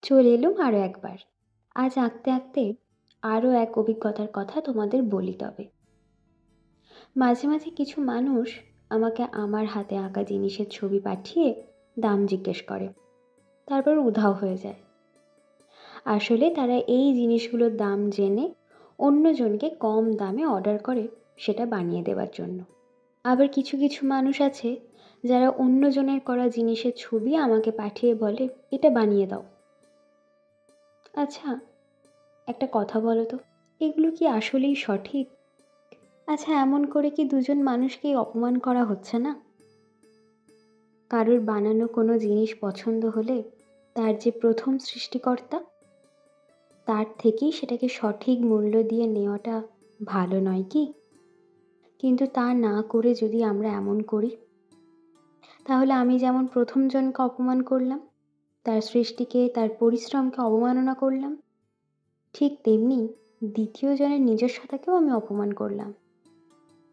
চলে এলুম আরও একবার। আজ আঁকতে আঁকতে আরও এক অভিজ্ঞতার কথা তোমাদের বলি তবে। মাঝে মাঝে কিছু মানুষ আমাকে আমার হাতে আঁকা জিনিসের ছবি পাঠিয়ে দাম জিজ্ঞেস করে, তারপর উধাও হয়ে যায়। আসলে তারা এই জিনিসগুলোর দাম জেনে অন্যজনকে কম দামে অর্ডার করে সেটা বানিয়ে দেওয়ার জন্য। আবার কিছু কিছু মানুষ আছে যারা অন্যজনের করা জিনিসের ছবি আমাকে পাঠিয়ে বলে, এটা বানিয়ে দাও। আচ্ছা, একটা কথা বলো তো, এগুলো কি আসলেই সঠিক? আচ্ছা, এমন করে কি দুজন মানুষকেই অপমান করা হচ্ছে না? কারোর বানানো কোনো জিনিস পছন্দ হলে তার যে প্রথম সৃষ্টিকর্তা, তার থেকেই সেটাকে সঠিক মূল্য দিয়ে নেওয়াটা ভালো নয় কি? কিন্তু তা না করে যদি আমরা এমন করি, তাহলে আমি যেমন প্রথম জনকে অপমান করলাম, তার সৃষ্টিকে, তার পরিশ্রমকে অবমাননা করলাম, ঠিক তেমনি দ্বিতীয় জনের নিজস্বতাকেও আমি অপমান করলাম,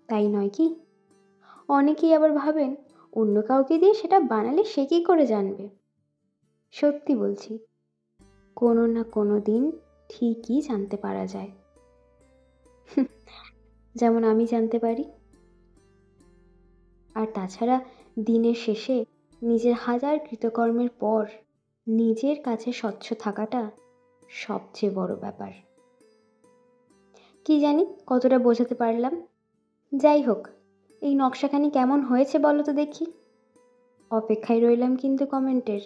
তাই নয় কি? অনেকেই আবার ভাবেন অন্য কাউকে দিয়ে সেটা বানালে সে কি করে জানবে। সত্যি বলছি, কোনো না কোনো দিন ঠিকই জানতে পারা যায়। যেমন আমি জানতে পারি। আর তাছাড়া দিনের শেষে নিজের হাজার কৃতকর্মের পর নিজের কাছে স্বচ্ছ থাকাটা সবচেয়ে বড় ব্যাপার। কি জানি কতটা বোঝাতে পারলাম। যাই হোক, এই নকশাখানি কেমন হয়েছে বলো তো দেখি। অপেক্ষায় রইলাম কিন্তু কমেন্টের।